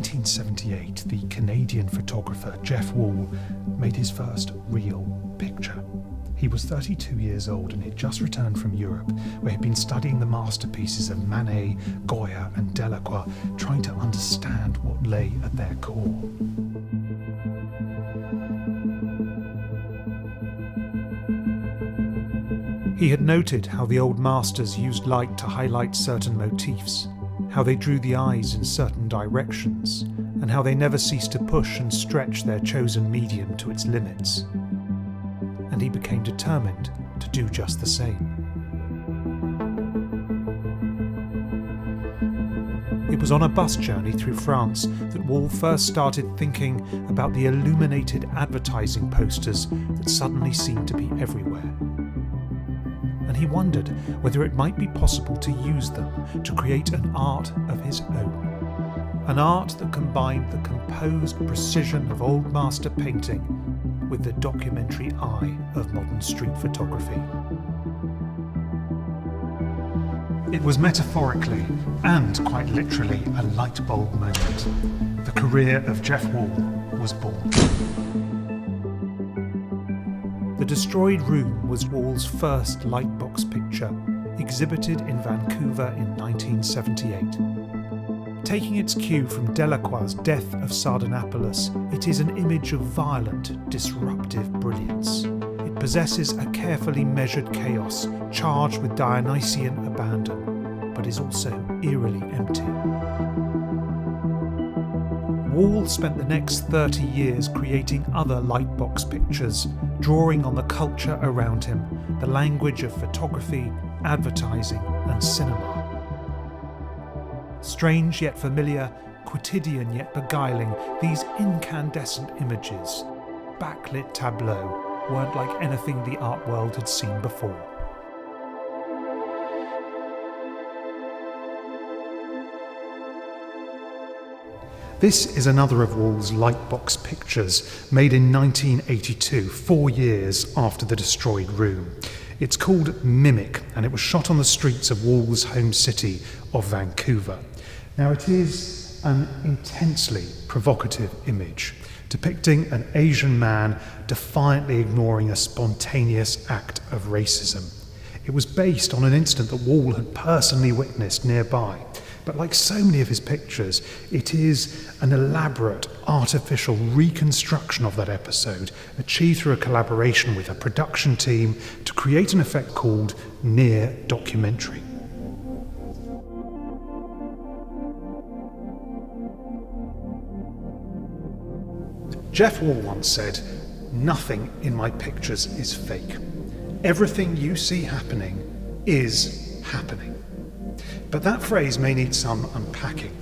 1978, the Canadian photographer Jeff Wall made his first real picture. He was 32 years old and had just returned from Europe, where he'd been studying the masterpieces of Manet, Goya and Delacroix, trying to understand what lay at their core. He had noted how the old masters used light to highlight certain motifs, how they drew the eyes in certain directions, and how they never ceased to push and stretch their chosen medium to its limits. And he became determined to do just the same. It was on a bus journey through France that Wall first started thinking about the illuminated advertising posters that suddenly seemed to be everywhere. And he wondered whether it might be possible to use them to create an art of his own. An art that combined the composed precision of old master painting with the documentary eye of modern street photography. It was metaphorically and quite literally a light bulb moment. The career of Jeff Wall was born. The Destroyed Room was Wall's first lightbox picture, exhibited in Vancouver in 1978. Taking its cue from Delacroix's Death of Sardanapalus, it is an image of violent, disruptive brilliance. It possesses a carefully measured chaos, charged with Dionysian abandon, but is also eerily empty. Wall spent the next 30 years creating other lightbox pictures, drawing on the culture around him, the language of photography, advertising, and cinema. Strange yet familiar, quotidian yet beguiling, these incandescent images, backlit tableaux, weren't like anything the art world had seen before. This is another of Wall's lightbox pictures, made in 1982, 4 years after The Destroyed Room. It's called Mimic, and it was shot on the streets of Wall's home city of Vancouver. Now, it is an intensely provocative image, depicting an Asian man defiantly ignoring a spontaneous act of racism. It was based on an incident that Wall had personally witnessed nearby. But like so many of his pictures, it is an elaborate, artificial reconstruction of that episode, achieved through a collaboration with a production team to create an effect called near documentary. Jeff Wall once said, "Nothing in my pictures is fake. Everything you see happening is happening." But that phrase may need some unpacking.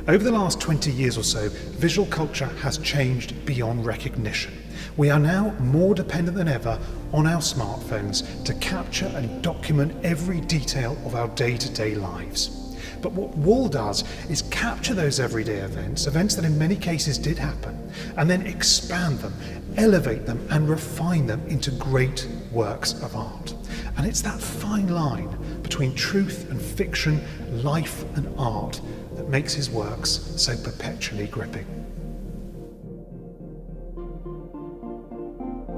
Over the last 20 years or so, visual culture has changed beyond recognition. We are now more dependent than ever on our smartphones to capture and document every detail of our day-to-day lives. But what Wall does is capture those everyday events that in many cases did happen, and then expand them, elevate them, and refine them into great works of art. And it's that fine line between truth and fiction, life and art, that makes his works so perpetually gripping.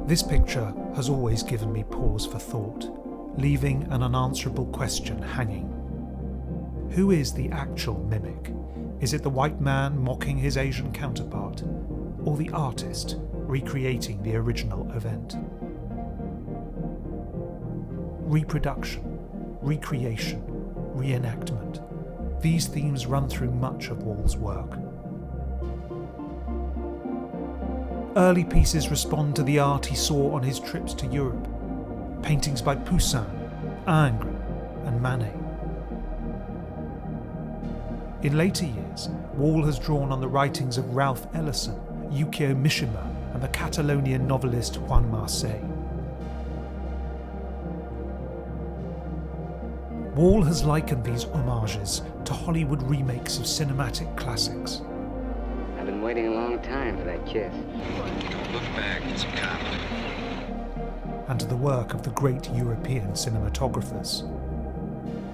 This picture has always given me pause for thought, leaving an unanswerable question hanging. Who is the actual mimic? Is it the white man mocking his Asian counterpart, or the artist recreating the original event? Reproduction, recreation, reenactment. These themes run through much of Wall's work. Early pieces respond to the art he saw on his trips to Europe. Paintings by Poussin, Ingres, and Manet. In later years, Wall has drawn on the writings of Ralph Ellison, Yukio Mishima, and the Catalonian novelist Juan Marcet. Wall has likened these homages to Hollywood remakes of cinematic classics. I've been waiting a long time for that kiss. Don't look back, it's a cop. And to the work of the great European cinematographers.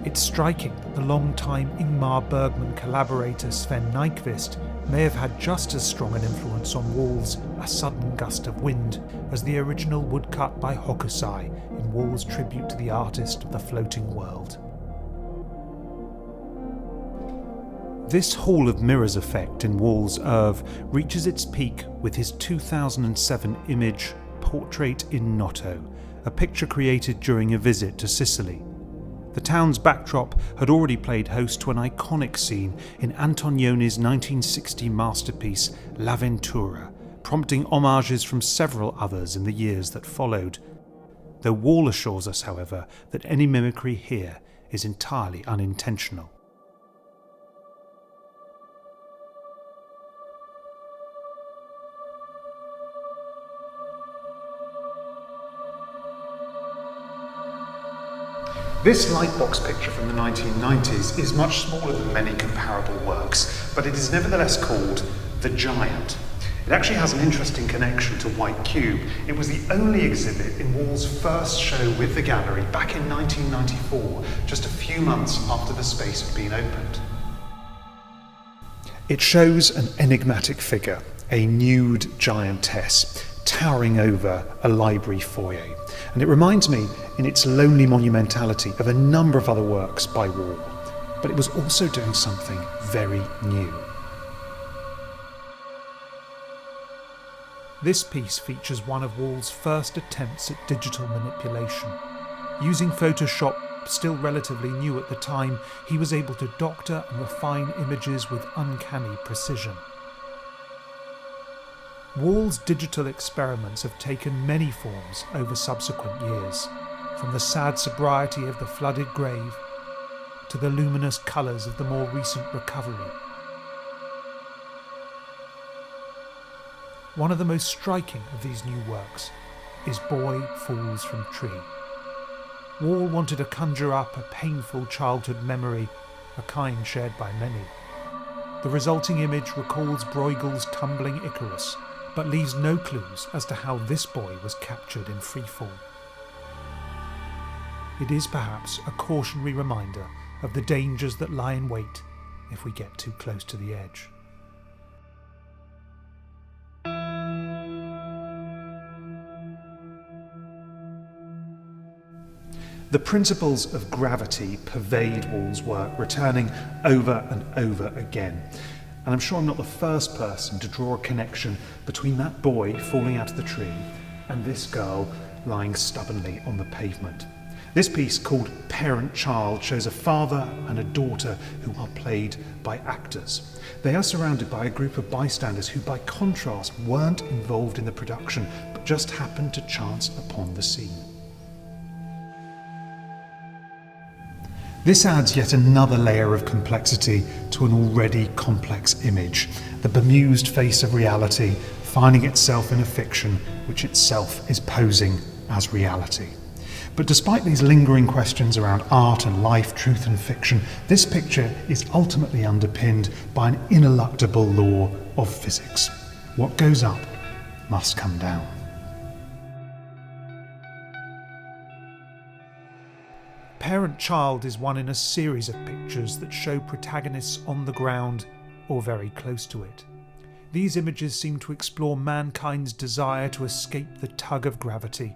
It's striking that the long-time Ingmar Bergman collaborator Sven Nykvist may have had just as strong an influence on Wall's A Sudden Gust of Wind as the original woodcut by Hokusai in Wall's tribute to the artist of the floating world. This Hall of Mirrors effect in Wall's oeuvre reaches its peak with his 2007 image Portrait in Noto, a picture created during a visit to Sicily. The town's backdrop had already played host to an iconic scene in Antonioni's 1960 masterpiece L'Avventura, prompting homages from several others in the years that followed. Though Wall assures us, however, that any mimicry here is entirely unintentional. This lightbox picture from the 1990s is much smaller than many comparable works, but it is nevertheless called The Giant. It actually has an interesting connection to White Cube. It was the only exhibit in Wall's first show with the gallery back in 1994, just a few months after the space had been opened. It shows an enigmatic figure, a nude giantess, towering over a library foyer. And it reminds me, in its lonely monumentality, of a number of other works by Wall. But it was also doing something very new. This piece features one of Wall's first attempts at digital manipulation. Using Photoshop, still relatively new at the time, he was able to doctor and refine images with uncanny precision. Wall's digital experiments have taken many forms over subsequent years, from the sad sobriety of the flooded grave to the luminous colours of the more recent recovery. One of the most striking of these new works is Boy Falls from Tree. Wall wanted to conjure up a painful childhood memory, a kind shared by many. The resulting image recalls Bruegel's tumbling Icarus, but leaves no clues as to how this boy was captured in freefall. It is perhaps a cautionary reminder of the dangers that lie in wait if we get too close to the edge. The principles of gravity pervade Wall's work, returning over and over again. And I'm sure I'm not the first person to draw a connection between that boy falling out of the tree and this girl lying stubbornly on the pavement. This piece, called Parent-Child, shows a father and a daughter who are played by actors. They are surrounded by a group of bystanders who, by contrast, weren't involved in the production, but just happened to chance upon the scene. This adds yet another layer of complexity to an already complex image, the bemused face of reality finding itself in a fiction which itself is posing as reality. But despite these lingering questions around art and life, truth and fiction, this picture is ultimately underpinned by an ineluctable law of physics. What goes up must come down. Parent-Child is one in a series of pictures that show protagonists on the ground or very close to it. These images seem to explore mankind's desire to escape the tug of gravity,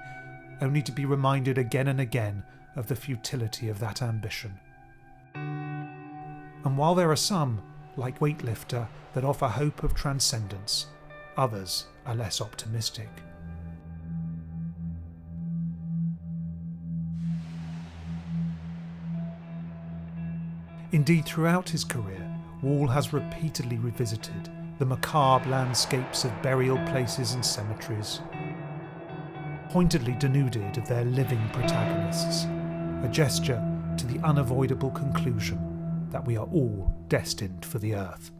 only to be reminded again and again of the futility of that ambition. And while there are some, like Weightlifter, that offer hope of transcendence, others are less optimistic. Indeed, throughout his career, Wall has repeatedly revisited the macabre landscapes of burial places and cemeteries, pointedly denuded of their living protagonists, a gesture to the unavoidable conclusion that we are all destined for the earth.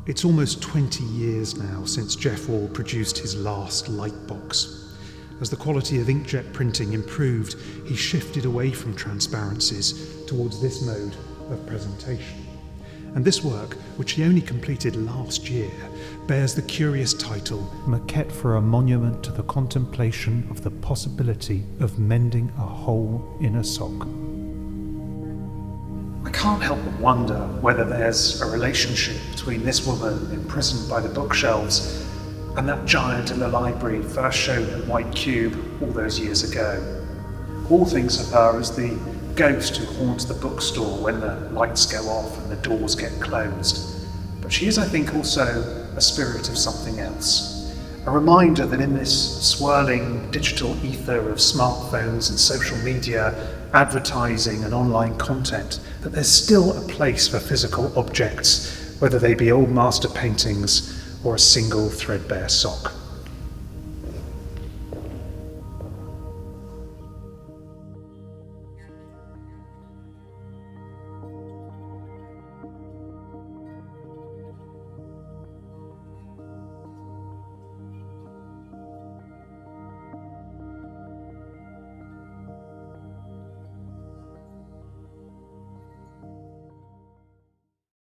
It's almost 20 years now since Jeff Wall produced his last lightbox. As the quality of inkjet printing improved, he shifted away from transparencies towards this mode of presentation. and this work, which he only completed last year, bears the curious title Maquette for a Monument to the Contemplation of the Possibility of Mending a Hole in a Sock. I can't help but wonder whether there's a relationship between this woman imprisoned by the bookshelves and that giant in the library first shown at White Cube all those years ago. All thinks of her as the ghost who haunts the bookstore when the lights go off and the doors get closed. But she is, I think, also a spirit of something else. A reminder that in this swirling digital ether of smartphones and social media, advertising and online content, that there's still a place for physical objects, whether they be old master paintings or a single threadbare sock.